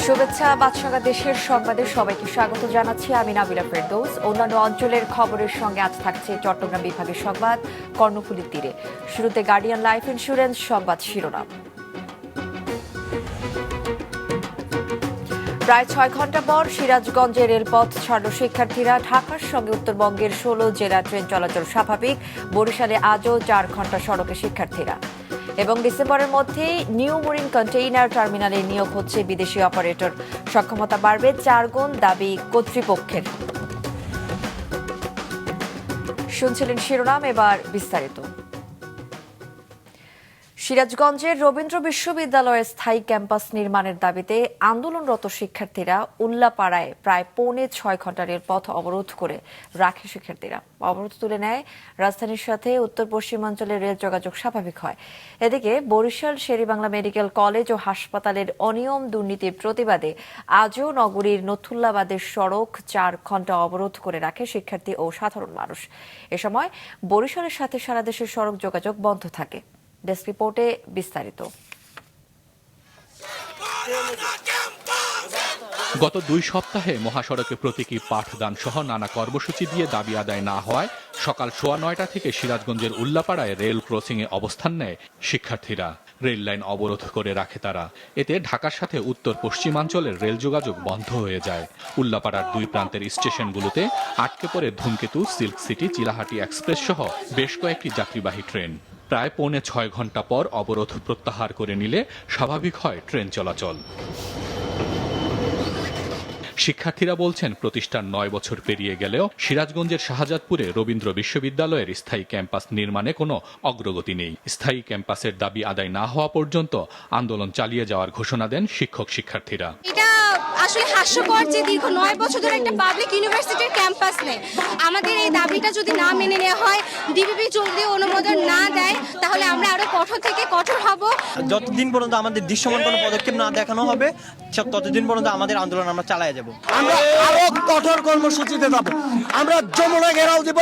শুভেচ্ছা বাদশাহ দেশের সংবাদে সবাইকে স্বাগত জানাচ্ছি আমি নাবিলা ফেরদৌস। অন্যান্য অঞ্চলের খবরের সঙ্গে আজ থাকছে চট্টগ্রাম বিভাগের সংবাদ কর্ণফুলীর তীরে। শুরুতে গার্ডিয়ান লাইফ ইন্স্যুরেন্স সংবাদ শিরোনাম। প্রায় 6 ঘন্টা পর সিরাজগঞ্জে রেলপথ ছাড়ল শিক্ষার্থীরা। ঢাকার সঙ্গে উত্তরবঙ্গের 16 জেলা ট্রেন চলাচল স্বাভাবিক। বরিশালে আজও 4 ঘন্টা সড়কে শিক্ষার্থীরা। এবং ডিসেম্বরের মধ্যেই নিউ মুরিন কন্টেইনার টার্মিনালে নিয়োগ হচ্ছে বিদেশি অপারেটর। সক্ষমতা বাড়বে 4 গুণ, দাবি কর্তৃপক্ষের। শুনছিলেন শিরোনাম, এবার বিস্তারিত। সিরাজগঞ্জের রবীন্দ্র বিশ্ববিদ্যালয়ের স্থায়ী ক্যাম্পাস নির্মাণের দাবিতে আন্দোলনরত শিক্ষার্থীরা উল্লাপাড়ায় প্রায় 6.25 ঘন্টা রেলপথ অবরোধ করে রাখে। শিক্ষার্থীরা অবরোধ তুলে নেয়। রাজধানীর সাথে উত্তর পশ্চিমাঞ্চলের রেল যোগাযোগ স্বাভাবিক হয়। এদিকে বরিশাল শের-ই-বাংলা মেডিকেল কলেজ ও হাসপাতালের অনিয়ম দুর্নীতির প্রতিবাদে আজও নগরীর নথুল্লাবাদের সড়ক 4 ঘন্টা অবরোধ করে রাখে শিক্ষার্থী ও সাধারণ মানুষ। এ সময় বরিশালের সাথে সারা দেশের সড়ক যোগাযোগ বন্ধ থাকে। ডেস্ক রিপোর্টে বিস্তারিত। গত 2 সপ্তাহে মহাসড়কে প্রতীকী পাঠদান সহ নানা কর্মসূচি দিয়ে দাবি আদায় না হওয়ায় সকাল 9:15 থেকে সিরাজগঞ্জের উল্লাপাড়ায় রেল ক্রসিংয়ে অবস্থান নেয় শিক্ষার্থীরা। রেল লাইন অবরোধ করে রাখে তারা। এতে ঢাকার সাথে উত্তর পশ্চিমাঞ্চলের রেল যোগাযোগ বন্ধ হয়ে যায়। উল্লাপাড়ার 2 প্রান্তের স্টেশনগুলোতে আটকে পড়ে ধূমকেতু, সিল্ক সিটি, চিলাহাটি এক্সপ্রেস সহ বেশ কয়েকটি যাত্রীবাহী ট্রেন। প্রায় 6.25 ঘন্টা পর অবরোধ প্রত্যাহার করে নিলে স্বাভাবিক হয় ট্রেন চলাচল। শিক্ষার্থীরা বলছেন, প্রতিষ্ঠান 9 বছর পেরিয়ে গেলেও সিরাজগঞ্জের শাহজাদপুরে রবীন্দ্র বিশ্ববিদ্যালয়ের স্থায়ী ক্যাম্পাস নির্মাণে কোনো অগ্রগতি নেই। স্থায়ী ক্যাম্পাসের দাবি আদায় না হওয়া পর্যন্ত আন্দোলন চালিয়ে যাওয়ার ঘোষণা দেন শিক্ষক-শিক্ষার্থীরা। আসলে হাস্যকর যে দীর্ঘ 9 বছর ধরে একটা পাবলিক ইউনিভার্সিটির ক্যাম্পাস নেই। আমাদের এই দাবিটা যদি না মেনে নেওয়া হয়, ডিবিবি যদি অনুমোদন না দেয়, তাহলে আমরা আরো কঠোর থেকে কঠোর হব। যতদিন পর্যন্ত আমাদের দৃশ্যমান কোনো পদক্ষেপ না দেখানো হবে, ততদিন পর্যন্ত আমাদের আন্দোলন আমরা চালিয়ে যাব। আমরা আরো কঠোর কর্মসূচিতে যাব। আমরা যমুনা ঘেরাও দিব,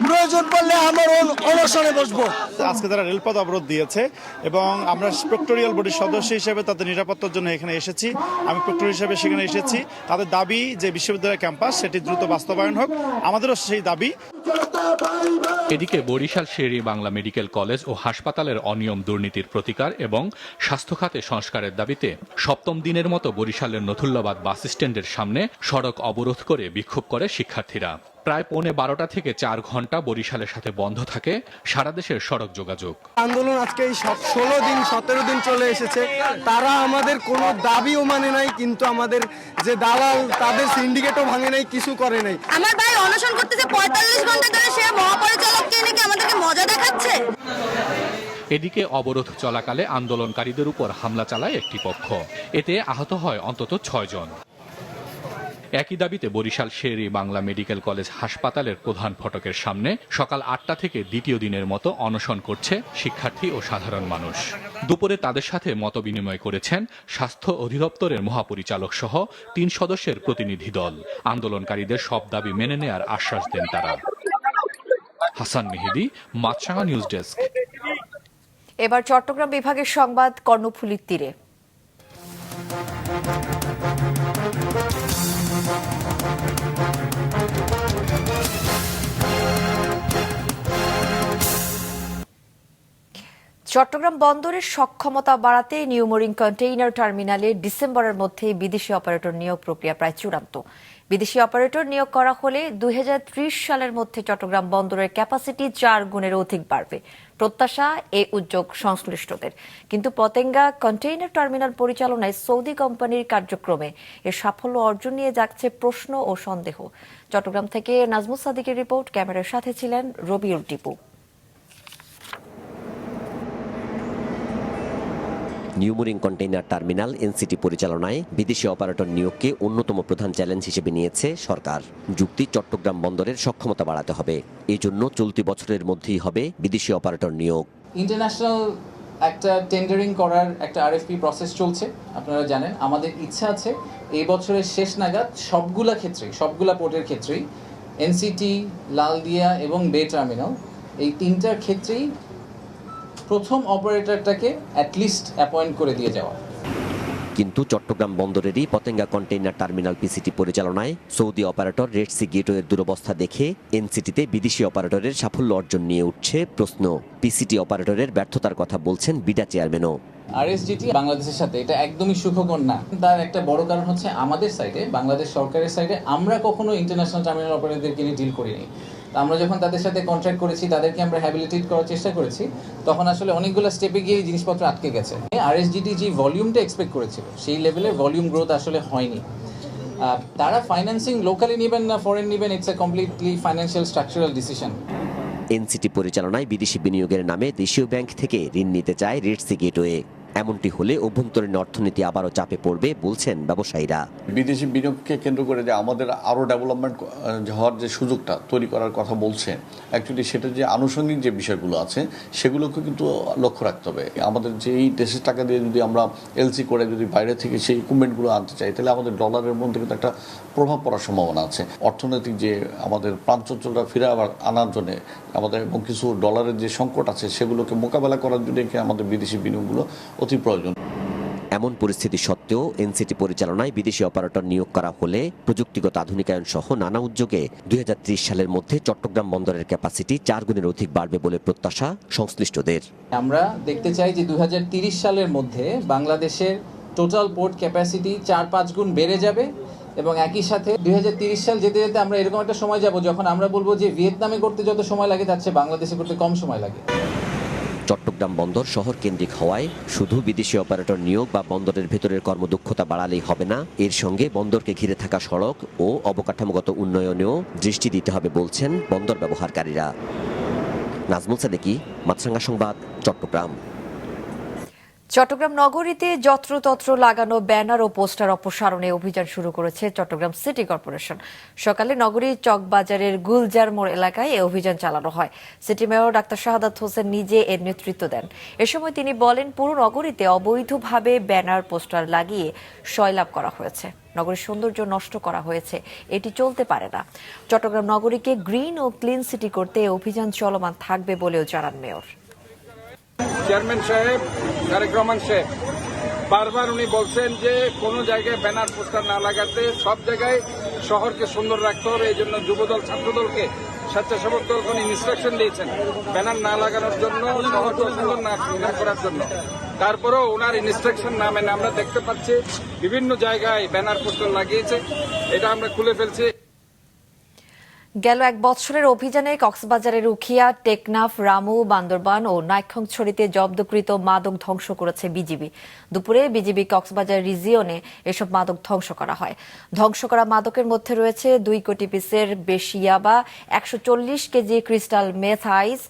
প্রয়োজন পড়লে আমরা অনশনে বসবো। আজকে তারা রেলপথ অবরোধ দিয়েছে এবং আমরা প্রক্টোরিয়াল বডির সদস্য হিসেবে তাদের নিরাপত্তার জন্য এখানে এসেছি। আমি প্রক্টর হিসেবে সেখানে এসেছি। তাদের দাবি যে বিশ্ববিদ্যালয়ের ক্যাম্পাস সেটি দ্রুত বাস্তবায়ন হোক, আমাদেরও সেই দাবি। এদিকে বরিশাল শের-ই-বাংলা মেডিকেল কলেজ ও হাসপাতালের অনিয়ম দুর্নীতির প্রতিকার এবং স্বাস্থ্য খাতে সংস্কারের দাবিতে 7ম দিনের মতো বরিশালের নথুল্লাবাদ বাস স্ট্যান্ডের সামনে সড়ক অবরোধ করে বিক্ষোভ করে শিক্ষার্থীরা। প্রায় 12:15 থেকে 4 ঘন্টা বরিশালের সাথে বন্ধ থাকে সারা দেশের সড়ক যোগাযোগ। আন্দোলন আজকে এই 16 দিন 17 দিন চলে এসেছে। তারা আমাদের কোনো দাবিও মানে নাই, কিন্তু আমাদের যে দালাল তাদের সিন্ডিকেটও ভাঙে নাই, কিছু করে নাই। আমার ভাই অনশন করতেছে 45 ঘন্টা ধরে, সে মহাপরিচালককে নাকি আমাদেরকে মজা দেখাচ্ছে। এদিকে অবরোধ চলাকালে আন্দোলনকারীদের উপর হামলা চালায় একটি পক্ষ। এতে আহত হয় অন্তত 6 জন। একই দাবিতে বরিশাল শের-ই-বাংলা মেডিকেল কলেজ হাসপাতালের প্রধান ফটকের সামনে সকাল 8টা থেকে দ্বিতীয় দিনের মতো অনশন করছে শিক্ষার্থী ও সাধারণ মানুষ। দুপুরে তাদের সাথে মতবিনিময় করেছেন স্বাস্থ্য অধিদপ্তরের মহাপরিচালক সহ 3 সদস্যের প্রতিনিধি দল। আন্দোলনকারীদের সব দাবি মেনে নেয়ার আশ্বাস দেন তারা। হাসান মেহেদী, মাছরাঙা নিউজ ডেস্ক। এবার চট্টগ্রাম বিভাগের সংবাদ কর্ণফুলীর তীরে। চট্টগ্রাম বন্দরের সক্ষমতা বাড়াতে নিউ মুরিন কন্টেইনার টার্মিনালে ডিসেম্বরের মধ্যে বিদেশি অপারেটর নিয়োগ প্রক্রিয়া প্রায় চূড়ান্ত। বিদেশি অপারেটর নিয়োগ করা হলে 2030 সালের মধ্যে চট্টগ্রাম বন্দরের ক্যাপাসিটি 4 গুণের অধিক বাড়বে। প্রত্যাশা এই উদ্যোগ সংশ্লিষ্টদের। কিন্তু পতেঙ্গা কন্টেইনার টার্মিনাল পরিচালনায় সৌদি কোম্পানির কার্যক্রমে এর সাফল্য অর্জন নিয়ে যাচ্ছে প্রশ্ন ও সন্দেহ। চট্টগ্রাম থেকে নাজমুস সাদিকের রিপোর্ট, ক্যামেরার সাথে ছিলেন Robiul Tipu. New Mooring Container Terminal NCT পরিচালনায় বিদেশি অপারেটর নিয়োগকে অন্যতম প্রধান চ্যালেঞ্জ হিসেবে নিয়েছে সরকার। যুক্তি, চট্টগ্রাম বন্দরের সক্ষমতা বাড়াতে হবে। এই জন্য চলতি বছরের মধ্যেই হবে বিদেশি অপারেটর নিয়োগ। ইন্টারন্যাশনাল একটা টেন্ডারিং করার একটা আরএফপি প্রসেস চলছে, আপনারা জানেন। আমাদের ইচ্ছা আছে এই বছরের শেষ নাগাদ সবগুলা পোর্টের ক্ষেত্রেই এনসিটি, লালদিয়া এবং বে টার্মিনাল, এই 3টার ক্ষেত্রেই প্রথম অপারেটরটাকে অ্যাটলিস্ট অ্যাপয়েন্ট করে দিয়ে যাওয়া। কিন্তু চট্টগ্রাম বন্দরেরই পতেঙ্গা কন্টেইনার টার্মিনাল পিসিটি পরিচালনায় সৌদি অপারেটর রেড সি গেটওয়ের দুরবস্থা দেখে এনসিটিতে বিদেশি অপারেটরের সাফল্য অর্জন নিয়ে উঠছে প্রশ্ন। পিসিটি অপারেটরের ব্যর্থতার কথা বলছেন বিডা চেয়ারম্যানও। আরএসজিটি বাংলাদেশের সাথে এটা একদমই সুখকর না। তার একটা বড় কারণ হচ্ছে আমাদের সাইডে, বাংলাদেশ সরকারের সাইডে আমরা কখনো ইন্টারন্যাশনাল টার্মিনাল অপারেটরদেরকে নিয়ে ডিল করিনি। আমরা যখন তাদের সাথে কন্ট্রাক্ট করেছি, তাদেরকে আমরা হ্যাবিলিটেট করার চেষ্টা করেছি, তখন আসলে অনেকগুলো স্টেপে গিয়ে জিনিসপত্র আটকে গেছে। আরএসজিটি যে ভলিউমটা এক্সপেক্ট করেছিল সেই লেভেলের ভলিউম গ্রোথ আসলে হয়নি। তারা ফাইন্যান্সিং লোকালি নেবেন না ফরেন নেবেন, it's a completely financial structural decision. NCT পরিচালনায় বিদেশি বিনিয়োগের নামে দেশীয় ব্যাংক থেকে ঋণ নিতে চায় রেড সি গেটওয়ে। এমনটি হলে অভ্যন্তরীণ অর্থনীতি আবারও চাপে পড়বে বলছেন ব্যবসায়ীরা। বিদেশি বিনিয়োগকে কেন্দ্র করে যে আমাদের আরও ডেভেলপমেন্ট হওয়ার যে সুযোগটা তৈরি করার কথা বলছে, অ্যাকচুয়ালি সেটা যে আনুষঙ্গিক যে বিষয়গুলো আছে সেগুলোকে কিন্তু লক্ষ্য রাখতে হবে। আমাদের যে এই দেশের টাকা দিয়ে যদি আমরা এলসি করে যদি বাইরে থেকে সেই ইকুইপমেন্টগুলো আনতে চাই, তাহলে আমাদের ডলারের মধ্যে কিন্তু একটা প্রভাব পড়ার সম্ভাবনা আছে। অর্থনৈতিক যে আমাদের প্রাণচঞ্চলতা ফিরে আবার আনার জন্য আমাদের এবং কিছু ডলারের যে সংকট আছে সেগুলোকে মোকাবেলা করার জন্য আমাদের বিদেশি বিনিয়োগগুলো অতি প্রয়োজন। এমন পরিস্থিতি সত্ত্বেও এনসিটি পরিচালনায় বিদেশি অপারেটর নিয়োগ করা হলে প্রযুক্তিগত আধুনিকায়ন সহ নানা উদ্যোগে 2030 সালের মধ্যে চট্টগ্রাম বন্দরের ক্যাপাসিটি 4 গুণের অধিক বাড়বে বলে প্রত্যাশা সংশ্লিষ্টদের। আমরা দেখতে চাই যে 2030 সালের মধ্যে বাংলাদেশের টোটাল পোর্ট ক্যাপাসিটি 4-5 গুণ বেড়ে যাবে এবং একই সাথে 2030 সাল যেতে যেতে আমরা এরকম একটা সময় যাব যখন আমরা বলবো যে ভিয়েতনামে করতে যত সময় লাগে তার চেয়ে বাংলাদেশে করতে কম সময় লাগে। চট্টগ্রাম বন্দর শহর কেন্দ্রিক হওয়ায় শুধু বিদেশি অপারেটর নিয়োগ বা বন্দরের ভেতরের কর্মদক্ষতা বাড়ালেই হবে না, এর সঙ্গে বন্দরকে ঘিরে থাকা সড়ক ও অবকাঠামোগত উন্নয়নেও দৃষ্টি দিতে হবে বলছেন বন্দর ব্যবহারকারীরা। নাজমুল সাদেকি, মাছরাঙ্গা সংবাদ, চট্টগ্রাম। চট্টগ্রাম নগরীতে যত্রতত্র লাগানো ব্যানার ও পোস্টার অপসারণে অভিযান শুরু করেছে চট্টগ্রাম সিটি কর্পোরেশন। সকালে নগরীর চকবাজারের গুলজার মোড় এলাকায় এই অভিযান চালানো হয়। City mayor doctor Shahadat Hossain নিজে এর নেতৃত্ব দেন। এ সময় তিনি বলেন, পুরো নগরীতে অবৈধভাবে ব্যানার পোস্টার লাগিয়ে সয়লাভ করা হয়েছে, নগরীর সৌন্দর্য নষ্ট করা হয়েছে, এটি চলতে পারে না। চট্টগ্রাম নগরীকে গ্রিন ও ক্লিন সিটি করতে এই অভিযান চলমান থাকবে বলেও জানান মেয়র। চেয়ারম্যান সাহেব তারেক রহমান সাহেব বারবার উনি বলছেন যে কোনো জায়গায় ব্যানার পোস্টার না লাগাতে, সব জায়গায় শহরকে সুন্দর রাখতে হবে। এই জন্য যুবদল ছাত্রদলকে স্বেচ্ছাসেবক দলকে উনি ইনস্ট্রাকশন দিয়েছেন ব্যানার না লাগানোর জন্য, শহরকে সুন্দর না করার জন্য। তারপরেও ওনার ইনস্ট্রাকশন না মেনে আমরা দেখতে পাচ্ছি বিভিন্ন জায়গায় ব্যানার পোস্টার লাগিয়েছে, এটা আমরা খুলে ফেলছি। গেল 1 বছরের অভিযানে কক্সবাজারের উখিয়া, টেকনাফ, রামু, বান্দরবান ও নাইক্ষ্যংছড়িতে জব্দকৃত মাদক ধ্বংস করেছে বিজিবি। দুপুরে বিজিবি কক্সবাজার রিজিয়নে এসব মাদক ধ্বংস করা হয়। ধ্বংস করা মাদকের মধ্যে রয়েছে 2 কোটি পিসের বেশি ইয়াবা, 140 কেজি ক্রিস্টাল মেথ আইস,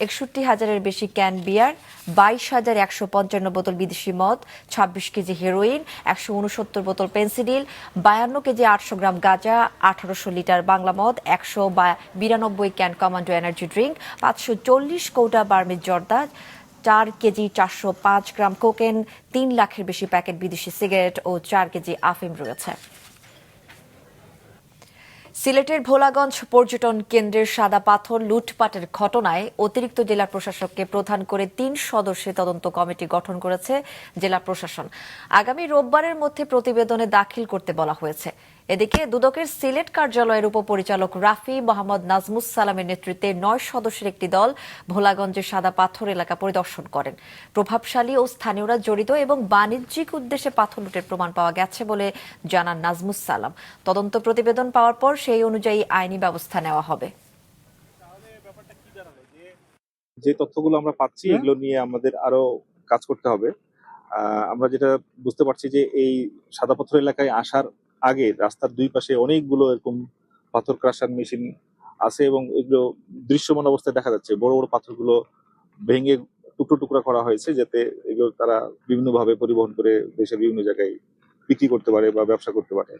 61,000-এর বেশি ক্যান বিয়ার, 22,155 বোতল বিদেশি মদ, 26 কেজি হেরোইন, 169 বোতল পেন্সিডিল, 52 কেজি 800 গ্রাম গাঁজা, 1800 লিটার বাংলা মদ, 192 ক্যান কমান্ডো এনার্জি ড্রিঙ্ক, 540 কৌটা বার্মিজ জর্দা, 4 কেজি 405 গ্রাম কোকেন, 3 লাখের বেশি প্যাকেট বিদেশি সিগারেট ও 4 কেজি আফিম রয়েছে। সিলেটের ভোলাগঞ্জ পর্যটন কেন্দ্রের সাদা পাথর লুটপাটের ঘটনায় অতিরিক্ত জেলা প্রশাসককে প্রধান করে 3 সদস্যের তদন্ত কমিটি গঠন করেছে জেলা প্রশাসন। আগামী রোববারের মধ্যে প্রতিবেদনে দাখিল করতে বলা হয়েছে। এদিকে দুদকের সিলেট কার্যালয়ের উপপরিচালক রাফি মোহাম্মদ নাজমুস সালামের নেতৃত্বে 9 সদস্যের একটি দল ভোলাগঞ্জের সাদা পাথর এলাকা পরিদর্শন করেন। প্রভাবশালী ও স্থানীয়রা জড়িত এবং বাণিজ্যিক উদ্দেশ্যে পাথর লুটের প্রমাণ পাওয়া গেছে বলে জানান নাজমুস সালাম। তদন্ত প্রতিবেদন পাওয়ার পর সেই অনুযায়ী আইনি ব্যবস্থা নেওয়া হবে। যে তথ্যগুলো আমরা পাচ্ছি এগুলো নিয়ে আমাদের আরো কাজ করতে হবে। আমরা যেটা বুঝতে পারছি যে এই সাদা পাথর এলাকায় আসার আগে রাস্তার 2 পাশে অনেকগুলো এরকম পাথর ক্রাশার মেশিন আছে এবং এগুলো দৃশ্যমান অবস্থায় দেখা যাচ্ছে। বড় বড় পাথরগুলো ভেঙে টুকরো টুকরা করা হয়েছে যাতে এগুলো তারা বিভিন্নভাবে পরিবহন করে দেশের বিভিন্ন জায়গায় বিক্রি করতে পারে বা ব্যবসা করতে পারে।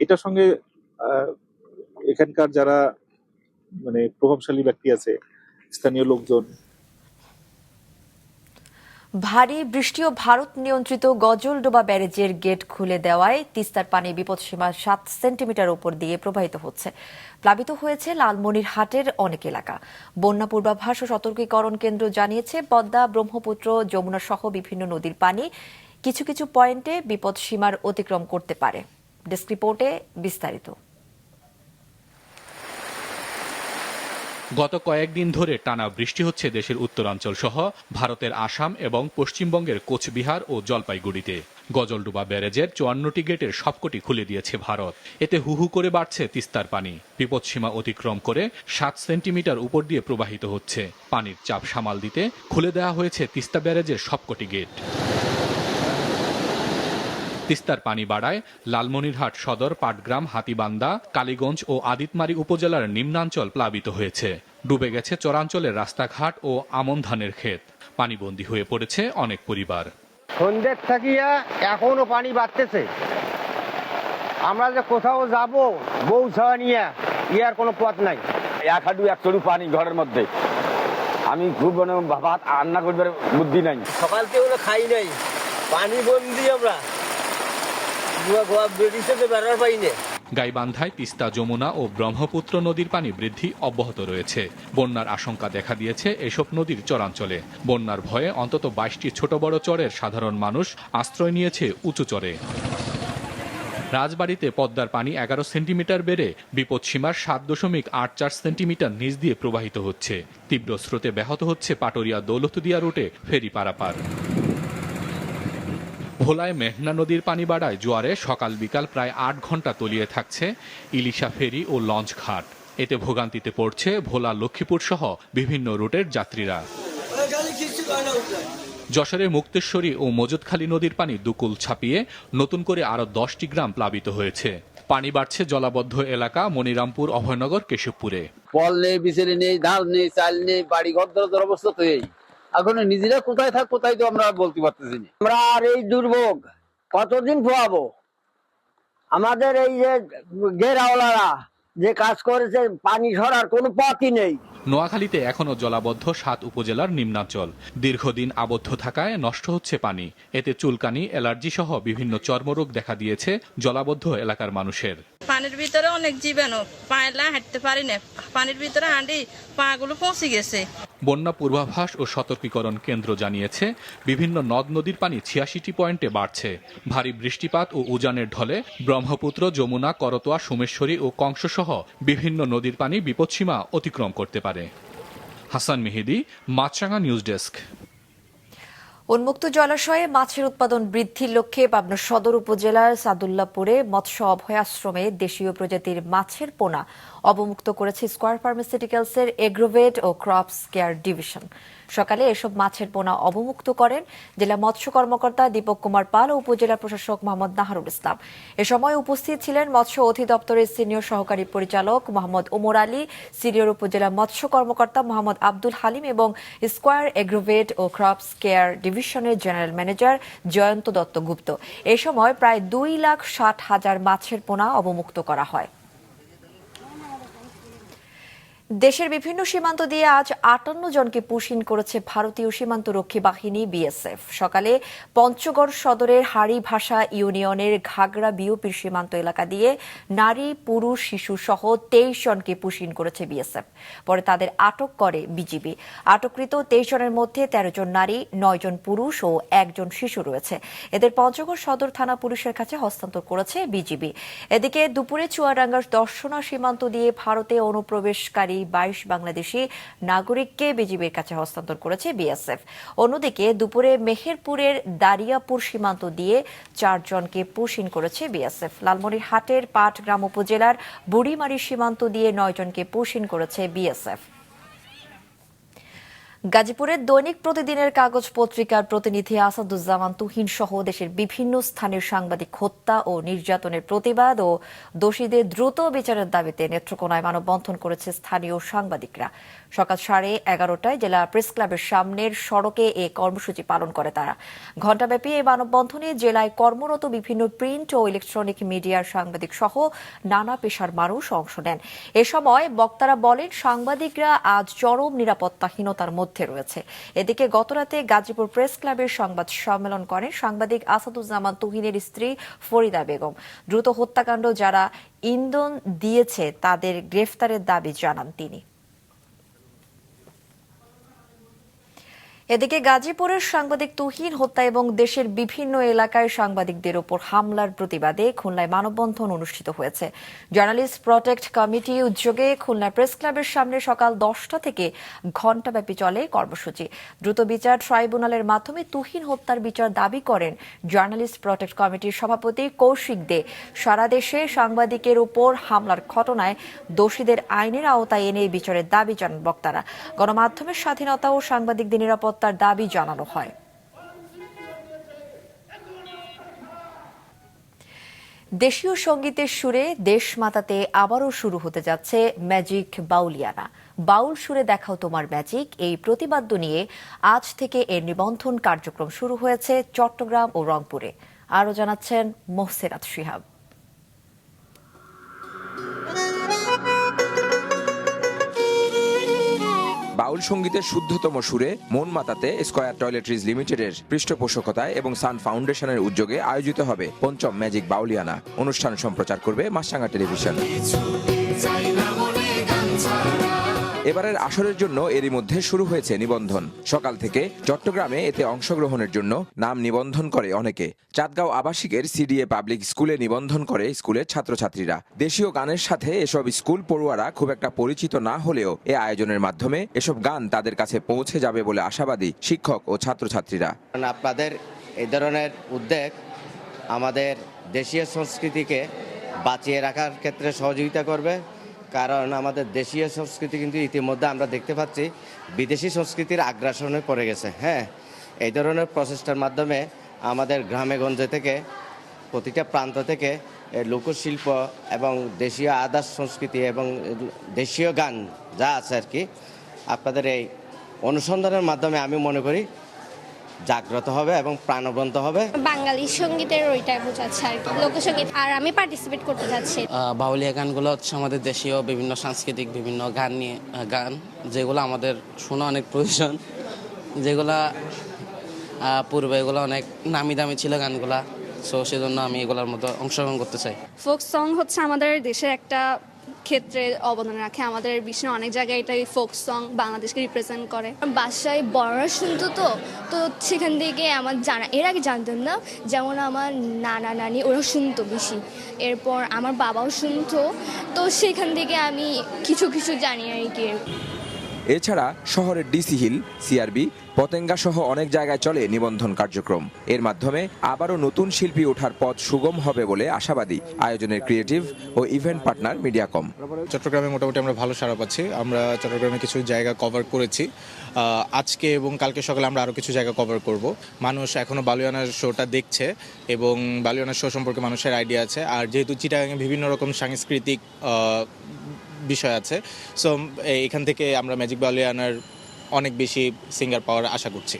এটার সঙ্গে এখানকার যারা মানে প্রভাবশালী ব্যক্তি আছে, স্থানীয় লোকজন। ভারী বৃষ্টি ও ভারত নিয়ন্ত্রিত গজলডোবা ব্যারেজের গেট খুলে দেওয়ায় তিস্তার পানি বিপদসীমা 7 সেন্টিমিটার উপর দিয়ে প্রবাহিত হচ্ছে। প্লাবিত হয়েছে লালমনিরহাটের অনেক এলাকা। বন্যা পূর্বাভাস ও সতর্কীকরণ কেন্দ্র জানিয়েছে, পদ্মা, ব্রহ্মপুত্র, যমুনা সহ বিভিন্ন নদীর পানি কিছু কিছু পয়েন্টে বিপদ সীমার অতিক্রম করতে পারে। ডেস্ক রিপোর্টে বিস্তারিত। গত কয়েকদিন ধরে টানা বৃষ্টি হচ্ছে দেশের উত্তরাঞ্চল সহ ভারতের আসাম এবং পশ্চিমবঙ্গের কোচবিহার ও জলপাইগুড়িতে। গজলডুবা ব্যারেজের 54টি গেটের সবকটি খুলে দিয়েছে ভারত। এতে হুহু করে বাড়ছে তিস্তার পানি। বিপদসীমা অতিক্রম করে 7 সেন্টিমিটার উপর দিয়ে প্রবাহিত হচ্ছে। পানির চাপ সামাল দিতে খুলে দেওয়া হয়েছে তিস্তা ব্যারেজের সবকটি গেট। তিস্তার পানি বাড়ায় লালমনিরহাট সদর, পাটগ্রাম, হাতীবান্ধা, কালীগঞ্জ ও আদিতমারী উপজেলার নিম্নাঞ্চল প্লাবিত হয়েছে। ডুবে গেছে চরাঞ্চলের রাস্তাঘাট ও আমন ধানের ক্ষেত। পানিবন্দী হয়ে পড়েছে অনেক পরিবার। সন্ধ্যের থাকিয়া এখনো পানি বাড়তেছে। আমরা যে কোথাও যাব বউ ছাওয়া নিয়ে ইয়ার কোনো পথ নাই। এক হাঁটু এক চড়ু পানি ঘরের মধ্যে। আমি খুব ভাত রান্না করবার বুদ্ধি নাই। সকাল থেকে খাই নাই, পানি বন্দি আমরা বেড়ার পাই না। গাইবান্ধায় তিস্তা, যমুনা ও ব্রহ্মপুত্র নদীর পানি বৃদ্ধি অব্যাহত রয়েছে। বন্যার আশঙ্কা দেখা দিয়েছে এসব নদীর চরাঞ্চলে। বন্যার ভয়ে অন্তত 22টি ছোট বড় চরের সাধারণ মানুষ আশ্রয় নিয়েছে উঁচু চরে। রাজবাড়ীতে পদ্মার পানি 11 সেন্টিমিটার বেড়ে বিপদসীমার 7.84 সেন্টিমিটার নিচ দিয়ে প্রবাহিত হচ্ছে। তীব্র স্রোতে ব্যাহত হচ্ছে পাটুরিয়া দৌলতদিয়া রুটে ফেরি পারাপার। ভোলায় মেঘনা নদীর পানি বাড়ায় জোয়ারে সকাল বিকাল প্রায় 8 ঘন্টা তলিয়ে থাকছে ইলিশা ফেরি ও লঞ্চ ঘাট। এতে ভোগান্তিতে পড়ছে ভোলা, লক্ষ্মীপুর সহ বিভিন্ন রুটের যাত্রীরা। যশোরের মুক্তেশ্বরী ও মজুদখালী নদীর পানি দুকুল ছাপিয়ে নতুন করে আরো 10টি গ্রাম প্লাবিত হয়েছে। পানি বাড়ছে জলাবদ্ধ এলাকা মনিরামপুর, অভয়নগর, কেশবপুরে। ফল নেই, বিচেরি নেই, ধান নেই, চাল নেই, বাড়ি ঘর দর অবস্থা তো এই। এখন নিজেরা কোথায় থাকবো তাই তো আমরা বলতে পারতেছি না। আমরা আর এই দুর্ভোগ কতদিন পোয়াবো? আমাদের এই যে ঘেরাওয়ালারা যে কাজ করেছে, পানি সরার কোনো পথই নেই। নোয়াখালীতে এখনো জলাবদ্ধ 7 উপজেলার নিম্নাঞ্চল। দীর্ঘদিন আবদ্ধ থাকায় নষ্ট হচ্ছে পানি। এতে চুলকানি, অ্যালার্জি সহ বিভিন্ন চর্মরোগ দেখা দিয়েছে জলাবদ্ধ এলাকার মানুষের। পানির ভিতরে অনেক জীবাণু, পায়লা হাঁটতে পারি না। পানির ভিতরে হাঁটি পাগুলো পৌঁছে গেছে। বন্যা পূর্বাভাস ও সতর্কীকরণ কেন্দ্র জানিয়েছে বিভিন্ন নদ নদীর পানি 86টি পয়েন্টে বাড়ছে। ভারী বৃষ্টিপাত ও উজানের ঢলে ব্রহ্মপুত্র, যমুনা, করতোয়া, সোমেশ্বরী ও কংস সহ বিভিন্ন নদীর পানি বিপদসীমা অতিক্রম করতে পারে। হাসান মেহেদি, মাছরাঙা নিউজ ডেস্ক। উন্মুক্ত জলাশয়ে মাছের উৎপাদন বৃদ্ধির লক্ষ্যে পাবনা সদর উপজেলার সাদুল্লাপুরে মৎস্য অভয়াশ্রমে দেশীয় প্রজাতির মাছের পোনা অবমুক্ত করেছে স্কয়ার ফার্মাসিউটিক্যালসের এগ্রোভেট ও ক্রপস কেয়ার ডিভিশন। সকালে এসব মাছের পোনা অবমুক্ত করেন জেলা মৎস্য কর্মকর্তা দীপক কুমার পাল ও উপজেলা প্রশাসক মোহাম্মদ নাহারুল ইসলাম। এ সময় উপস্থিত ছিলেন মৎস্য অধিদপ্তরের সিনিয়র সহকারী পরিচালক মোহাম্মদ ওমর আলী, সিনিয়র উপজেলা মৎস্য কর্মকর্তা মোহাম্মদ আব্দুল হালিম এবং স্কয়ার এগ্রোভেট ও ক্রপস কেয়ার ডিভিশনের জেনারেল ম্যানেজার জয়ন্ত দত্ত গুপ্ত। এ সময় প্রায় 2,60,000 মাছের পোনা অবমুক্ত করা হয়। দেশের বিভিন্ন সীমান্ত দিয়ে আজ 58 জনকে পুশিন করেছে ভারতীয় সীমান্তরক্ষী বাহিনী বিএসএফ। সকালে পঞ্চগড় সদরের হাড়িভাষা ইউনিয়নের ঘাগড়া বিওপির সীমান্ত এলাকা দিয়ে নারী, পুরুষ, শিশু সহ 23 জনকে পুশিন করেছে বিএসএফ। পরে তাদের আটক করে বিজিবি। আটককৃত 23 জনের মধ্যে 13 জন নারী, 9 জন পুরুষ ও 1 জন শিশু রয়েছে। এদের পঞ্চগড় সদর থানা পুলিশের কাছে হস্তান্তর করেছে বিজিবি। এদিকে দুপুরে চুয়াডাঙ্গার দর্শনা সীমান্ত দিয়ে ভারতে অনুপ্রবেশকারী 22 বাংলাদেশি নাগরিককে বিজিবির কাছে হস্তান্তর করেছে বিএসএফ। অন্যদিকে দুপুরে মেহেরপুরের দারিয়াপুর সীমান্ত দিয়ে 4 জনকে পুশিন করেছে বিএসএফ। লালমনিরহাটের পাটগ্রাম উপজেলার বুড়িমারি সীমান্ত দিয়ে 9 জনকে পুশিন করেছে বিএসএফ। গাজীপুরের দৈনিক প্রতিদিনের কাগজ পত্রিকার প্রতিনিধি আসাদুজ্জামান তুহিন সহ দেশের বিভিন্ন স্থানের সাংবাদিক হত্যা ও নির্যাতনের প্রতিবাদ ও দোষীদের দ্রুত বিচারের দাবিতে নেত্রকোনায় মানববন্ধন করেছে স্থানীয় সাংবাদিকরা। সকাল 11:30টায় জেলা প্রেস ক্লাবের সামনের সড়কে এ কর্মসূচি পালন করে তারা। ঘণ্টাব্যাপী এই মানববন্ধনে জেলায় কর্মরত বিভিন্ন প্রিন্ট ও ইলেকট্রনিক মিডিয়ার সাংবাদিক সহ নানা পেশার মানুষ অংশ নেন। এ সময় বক্তারা বলেন, সাংবাদিকরা আজ চরম নিরাপত্তাহীনতার মধ্যে রয়েছে। এদিকে গতরাতে গাজীপুর প্রেস ক্লাবের সংবাদ সম্মেলন করেন সাংবাদিক আসাদুজ্জামান তুহিনের স্ত্রী ফরিদা বেগম। দ্রুত হত্যাকাণ্ড যারা ইন্ধন দিয়েছে তাদের গ্রেফতারের দাবি জানান তিনি। এদিকে গাজীপুরের সাংবাদিক তুহিন হত্যা এবং দেশের বিভিন্ন এলাকায় সাংবাদিকদের উপর হামলার প্রতিবাদে খুলনায় মানববন্ধন অনুষ্ঠিত হয়েছে। জার্নালিস্ট প্রটেক্ট কমিটি উদ্যোগে খুলনা প্রেস ক্লাবের সামনে সকাল 10টা থেকে ঘণ্টাব্যাপী চলে কর্মসূচি। দ্রুত বিচার ট্রাইব্যুনালের মাধ্যমে তুহিন হত্যার বিচার দাবি করেন জার্নালিস্ট প্রটেক্ট কমিটির সভাপতি কৌশিক দে। সারা দেশে সাংবাদিকের উপর হামলার ঘটনায় দোষীদের আইনের আওতায় এনে বিচারের দাবি জানান বক্তারা। গণমাধ্যমের স্বাধীনতা ও সাংবাদিকদের নিরাপত্তার দাবি জানানো হয়। দেশীয় সঙ্গীতের সুরে দেশ মাতাতে আবারও শুরু হতে যাচ্ছে ম্যাজিক বাউলিয়ানা। বাউল সুরে দেখাও তোমার ম্যাজিক এই প্রতিবাদ্য নিয়ে আজ থেকে এর নিবন্ধন কার্যক্রম শুরু হয়েছে চট্টগ্রাম ও রংপুরে। আরও জানাচ্ছেন মোহসেরাত শিহাব। বাউল সঙ্গীতের শুদ্ধতম সুরে মন মাতাতে স্কয়ার টয়লেট্রিজ লিমিটেডের পৃষ্ঠপোষকতায় এবং সান ফাউন্ডেশনের উদ্যোগে আয়োজিত হবে ৫ম ম্যাজিক বাউলিয়ানা। অনুষ্ঠান সম্প্রচার করবে মাছরাঙা টেলিভিশন। এবারের আসরের জন্য এরই মধ্যে শুরু হয়েছে নিবন্ধন। সকাল থেকে চট্টগ্রামে এতে অংশগ্রহণের জন্য নাম নিবন্ধন করে অনেকে। চাঁদগাঁও আবাসিকের সিডিএ পাবলিক স্কুলে নিবন্ধন করে স্কুলের ছাত্রছাত্রীরা। দেশীয় গানের সাথে এসব স্কুল পড়ুয়ারা খুব একটা পরিচিত না হলেও এ আয়োজনের মাধ্যমে এসব গান তাদের কাছে পৌঁছে যাবে বলে আশাবাদী শিক্ষক ও ছাত্রছাত্রীরা। আপনাদের এই ধরনের উদ্যোগ আমাদের দেশীয় সংস্কৃতিকে বাঁচিয়ে রাখার ক্ষেত্রে সহযোগিতা করবে, কারণ আমাদের দেশীয় সংস্কৃতি কিন্তু ইতিমধ্যে আমরা দেখতে পাচ্ছি বিদেশি সংস্কৃতির আগ্রাসনে পড়ে গেছে। এই ধরনের প্রচেষ্টার মাধ্যমে আমাদের গ্রামে গঞ্জে থেকে প্রতিটা প্রান্ত থেকে লোকশিল্প এবং দেশীয় আদার্স সংস্কৃতি এবং দেশীয় গান যা আছে আর কি, আপনাদের এই অনুসন্ধানের মাধ্যমে আমি মনে করি জাগ্রত হবে এবং প্রাণবন্ত হবে। বাঙালি সঙ্গীতের ওইটাই বোঝাচ্ছে আর কি, লোকসঙ্গীত। আর আমি পার্টিসিপেট করতে যাচ্ছি। বাউলিয়া গানগুলো হচ্ছে আমাদের দেশীয় বিভিন্ন সাংস্কৃতিক বিভিন্ন গান নিয়ে গান, যেগুলো আমাদের শোনা অনেক প্রয়োজন, যেগুলা পূর্বে এগুলো অনেক নামি দামি ছিল গানগুলা। সো সেজন্য আমি এগুলোর মতো অংশগ্রহণ করতে চাই। ফোক সং হচ্ছে আমাদের দেশের একটা ক্ষেত্রে অবদান রাখে। আমাদের বিশ্বের অনেক জায়গায় এটা ফোক সং বাংলাদেশকে রিপ্রেজেন্ট করে। বাসায় বড়রা শুনতো তো সেখান থেকে আমার জানা, এর আগে জানতাম না। যেমন আমার নানা নানি ওরা শুনতো বেশি, এরপর আমার বাবাও শুনতো, তো সেখান থেকে আমি কিছু কিছু জানি আর কি। এছাড়া শহরের ডিসি হিল, সিআরবি, পতেঙ্গা সহ অনেক জায়গায় চলে নিবন্ধন কার্যক্রম। এর মাধ্যমে আবারও নতুন শিল্পী ওঠার পথ সুগম হবে বলে আশাবাদী আয়োজনের ক্রিয়েটিভ ও ইভেন্ট পার্টনার মিডিয়াকম। চট্টগ্রামে মোটামুটি আমরা ভালো সাড়া পাচ্ছি। আমরা চট্টগ্রামে কিছু জায়গা কভার করেছি। আজকে এবং কালকে সকালে আমরা আরও কিছু জায়গা কভার করব। মানুষ এখনও বাউলিয়ানার শোটা দেখছে এবং বাউলিয়ানার শো সম্পর্কে মানুষের আইডিয়া আছে। আর যেহেতু চিটাগাংয়ে বিভিন্ন রকম সাংস্কৃতিক বিষয় আছে, সো এখান থেকে আমরা ম্যাজিক বাউলিয়ানার অনেক বেশি সিঙ্গার পাওয়ার আশা করছি।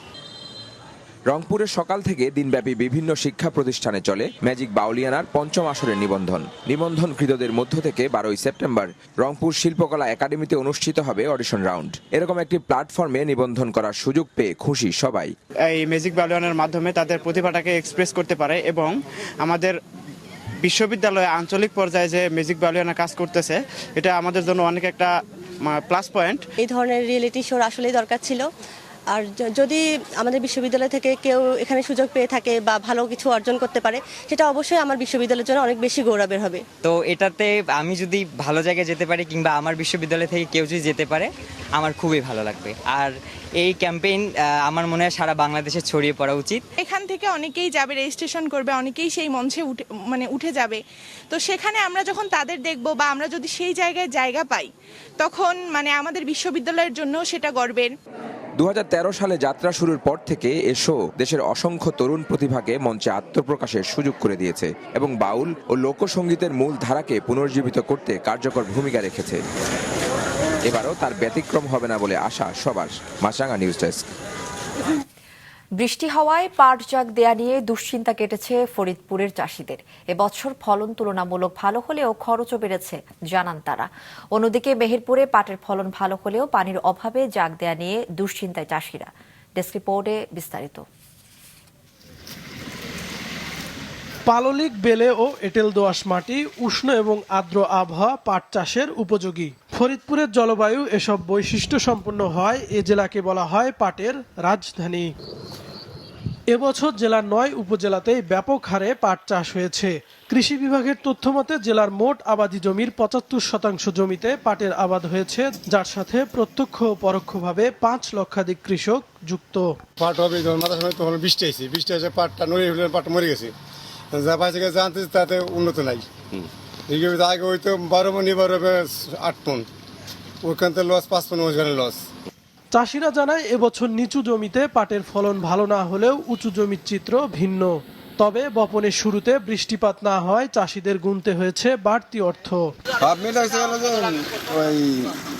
রংপুরের সকাল থেকে দিনব্যাপী বিভিন্ন শিক্ষা প্রতিষ্ঠানে চলে ম্যাজিক বাউলিয়ানার ৫ম আসরের নিবন্ধন। নিবন্ধনকৃতদের মধ্য থেকে 12ই সেপ্টেম্বর রংপুর শিল্পকলা একাডেমিতে অনুষ্ঠিত হবে অডিশন রাউন্ড। এরকম একটি প্ল্যাটফর্মে নিবন্ধন করার সুযোগ পেয়ে খুশি সবাই। এই ম্যাজিক বাউলিয়ানার মাধ্যমে তাদের প্রতিভাটাকে এক্সপ্রেস করতে পারে এবং আমাদের বিশ্ববিদ্যালয়ে আঞ্চলিক পর্যায়ে যে ম্যাজিক বাউলিয়ানা কাজ করতেছে, এটা আমাদের জন্য অনেক একটা প্লাস পয়েন্ট। এই ধরনের রিয়েলিটি শোর আসলেই দরকার ছিল। আর যদি আমাদের বিশ্ববিদ্যালয় থেকে কেউ এখানে সুযোগ পেয়ে থাকে বা ভালো কিছু অর্জন করতে পারে, সেটা অবশ্যই আমার বিশ্ববিদ্যালয়ের জন্য অনেক বেশি গৌরবের হবে। তো এটাতে আমি যদি ভালো জায়গায় যেতে পারি কিংবা আমার বিশ্ববিদ্যালয় থেকে কেউ যদি যেতে পারে, আমার খুবই ভালো লাগবে। আর এই ক্যাম্পেইন আমার মনে হয় সারা বাংলাদেশে ছড়িয়ে পড়া উচিত। এখান থেকে অনেকেই যাবে, রেজিস্ট্রেশন করবে, অনেকেই সেই মঞ্চে উঠে যাবে। তো সেখানে আমরা যখন তাদের দেখব বা আমরা যদি সেই জায়গায় জায়গা পাই, তখন আমাদের বিশ্ববিদ্যালয়ের জন্য সেটা গর্বের। 2013 সালে যাত্রা শুরুর পর থেকে এ শো দেশের অসংখ্য তরুণ প্রতিভাকে মঞ্চে আত্মপ্রকাশের সুযোগ করে দিয়েছে এবং বাউল ও লোকসঙ্গীতের মূল ধারাকে পুনর্জীবিত করতে কার্যকর ভূমিকা রেখেছে। এবারও তার ব্যতিক্রম হবে না বলে আশা সবার। মাছরাঙা নিউজ ডেস্ক। বৃষ্টি হওয়ায় পাট জাগ দেয়া নিয়ে দুশ্চিন্তা কেটেছে ফরিদপুরের চাষিদের। এবছর ফলন তুলনামূলক ভালো হলেও খরচও বেড়েছে জানান তারা। অন্যদিকে মেহেরপুরে পাটের ফলন ভালো হলেও পানির অভাবে জাগ দেয়া নিয়ে দুশ্চিন্তায় চাষিরা। ডেস্ক রিপোর্টে বিস্তারিত। পাললিক, বেলে ও এঁটেল দোআঁশ মাটি, উষ্ণ এবং আর্দ্র আবহাওয়া পাট চাষের উপযোগী। ফরিদপুরের জলবায়ু এসব বৈশিষ্ট্য সম্পন্ন হয় এ জেলাকে বলা হয় পাটের রাজধানী। এবছর জেলার ৯ উপজেলাতেই ব্যাপক হারে পাট চাষ হয়েছে। কৃষি বিভাগের তথ্য মতে জেলার মোট আবাদি জমির ৭৫% জমিতে পাটের আবাদ হয়েছে, যার সাথে প্রত্যক্ষ ও পরোক্ষভাবে ৫ লক্ষাধিক কৃষক যুক্ত। পাট হবে মাথার সময় তখন বৃষ্টি এসে পাটটা নড়ে হলে পাট মরে গেছে, যা পাইছে জানতে তাতে উন্নত নাই। আগে হয়তো ১২ মন, এবার হবে ৮ মন, ওইখান থেকে লস ৫ মন, ওইখানে লস। চাষিরা জানায় এবছর নিচু জমিতে পাটের ফলন ভালো না হলেও উঁচু জমির চিত্র ভিন্ন। তবে বপনের শুরুতে বৃষ্টিপাত না হয় চাষিদের গুনতে হয়েছে বাড়তি অর্থ। সব মিলে হয়েছে গেল যে ওই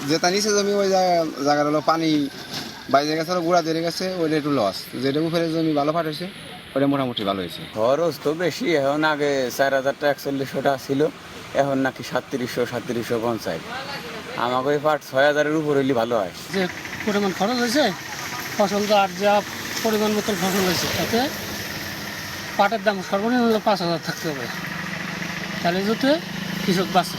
যেটা নিচে জমি ওই জায়গার হলো পানি বাইরে গেছে, গুঁড়া দিয়ে গেছে, ওইটা একটু লস। যেটা উপরে জমি ভালো পাট হয়েছে ওটা মোটামুটি ভালো হয়েছে। খরচ তো বেশি, এখন আগে ৪,০০০ টাকা ৪১০০ টাকা ছিল, এখন নাকি ৩৭৫০ আমাকে ওই পাট ৬,০০০-এর উপর হইলে ভালো হয়। যে পরিমাণ খরচ হয়েছে, ফসল তো আর যা পরিমাণ মতো ফসল হয়েছে, তাতে পাটের দাম সর্বনিম্ন ৫,০০০ থাকতে হবে, তাহলে যাতে কৃষক বাঁচে।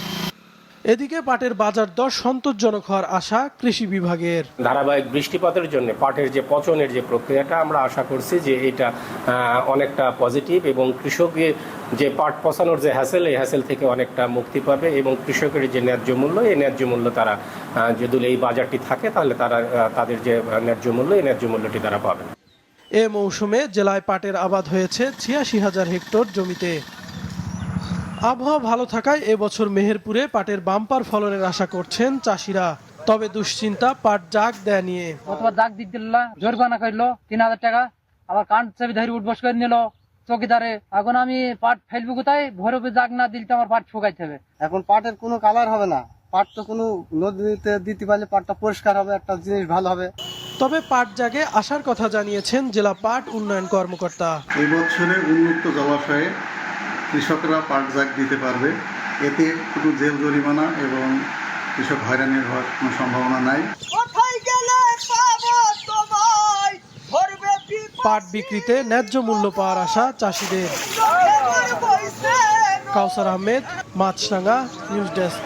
এদিকে পাটের বাজার দর সন্তোষজনক হওয়ার আশা কৃষি বিভাগের। ধারাবাহিক বৃষ্টিপাতের জন্য পাটের যে পচনের যে প্রক্রিয়াটা, আমরা আশা করছি যে এটা অনেকটা পজিটিভ এবং কৃষকের যে পাট পচানোর যে হ্যাসেল, এই হ্যাসেল থেকে অনেকটা মুক্তি পাবে এবং কৃষকের যে ন্যায্য মূল্য, এই ন্যায্য মূল্য তারা যদি এই বাজারটি থাকে তাহলে তারা তাদের যে ন্যায্য মূল্য, এই ন্যায্য মূল্যটি তারা পাবে। এ মৌসুমে জেলায় পাটের আবাদ হয়েছে ৮৬,০০০ হেক্টর জমিতে। আবহাওয়া ভালো থাকায় এবছর মেহেরপুরে পাটের বাম্পার ফলনের আশা করছেন চাষিরা। তবে দুশ্চিন্তা পাট জাগ দেয়া নিয়ে। অথবা জাগ দিতে জরিমানা করলো ৩,০০০ টাকা, আবার কান চাবি ধরে উঠবস করে নিল চৌকিদারে। এখন আমি পাট ফেলবো কোথায়? ভোরে জাগ না দিলে আমার পাট শুকাইতে হবে। এখন পাটের কোনো কালার হবে না, পাট তো কোনো নদীতে দিতে পারলে পাটটা পরিষ্কার হবে, একটা জিনিস ভালো হবে। তবে পাট জাগে আসার কথা জানিয়েছেন জেলা পাট উন্নয়ন কর্মকর্তা। এই বছরে উন্মুক্ত জলাশয়ে কৃষকরা পাট জাগ দিতে পারবে, এতে কোনো জেল জরিমানা এবং কৃষক হয়রানির হওয়ার কোনো সম্ভাবনা নাই। পাট বিক্রিতে ন্যায্য মূল্য পাওয়ার আশা চাষিদের। কাউসার আহমেদ, মাছরাঙ্গা, নিউজ ডেস্ক।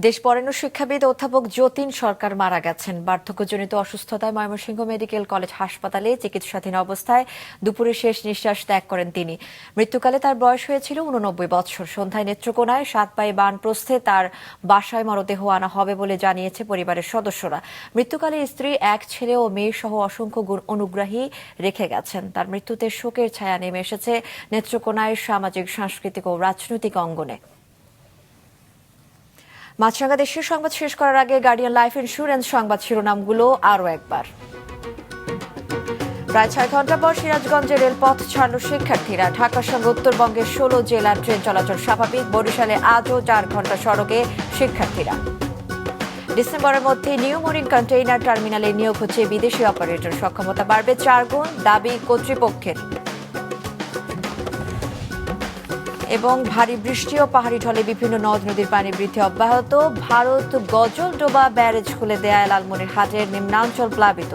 দেশ বরেণ্য শিক্ষাবিদ অধ্যাপক যতীন সরকার মারা গেছেন। বার্ধক্যজনিত অসুস্থতায় ময়মনসিংহ মেডিকেল কলেজ হাসপাতালে চিকিৎসাধীন অবস্থায় দুপুরে শেষ নিঃশ্বাস ত্যাগ করেন তিনি। মৃত্যুকালে তার বয়স হয়েছিল ৮৯ বছর। সন্ধ্যায় নেত্রকোনায় সাতপাই বানপ্রস্থে তার বাসায় মরদেহ আনা হবে বলে জানিয়েছে পরিবারের সদস্যরা। মৃত্যুকালে স্ত্রী, এক ছেলে ও মেয়ে সহ অসংখ্য অনুগ্রাহী রেখে গেছেন। তার মৃত্যুতে শোকের ছায়া নেমে এসেছে নেত্রকোনায় সামাজিক, সাংস্কৃতিক ও রাজনৈতিক অঙ্গনে। মাছরাঙ্গা দেশের সংবাদ শেষ করার আগে গার্ডিয়ান লাইফ ইন্স্যুরেন্স সংবাদ শিরোনামগুলো আরও একবার। প্রায় ৬ ঘন্টা পর সিরাজগঞ্জে রেলপথ ছাড়ল শিক্ষার্থীরা। ঢাকার সঙ্গে উত্তরবঙ্গের ১৬ জেলার ট্রেন চলাচল স্বাভাবিক। বরিশালে আজও ৪ ঘন্টা সড়কে শিক্ষার্থীরা। ডিসেম্বরের মধ্যে নিউ মরিন কন্টেইনার টার্মিনালে নিয়োগ হচ্ছে বিদেশি অপারেটর। সক্ষমতা বাড়বে ৪ গুণ, দাবি কর্তৃপক্ষের। এবং ভারী বৃষ্টি ও পাহাড়ি ঢলে বিভিন্ন নদ নদীর পানি বৃদ্ধি অব্যাহত। ভারত গজলডোবা ব্যারেজ খুলে দেয়, লালমনিরহাটের নিম্নাঞ্চল প্লাবিত।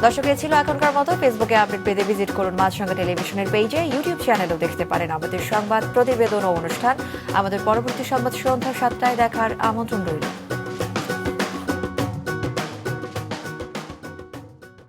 দর্শক, এ ছিল এখনকার মতো। ফেসবুকে আপডেট পেতে ভিজিট করুন মাছরাঙ্গা টেলিভিশনের পেজে। ইউটিউব চ্যানেলেও দেখতে পারেন আমাদের সংবাদ, প্রতিবেদন ও অনুষ্ঠান। আমাদের পরবর্তী সংবাদ সন্ধ্যা ৭টায় দেখার আমন্ত্রণ রইল।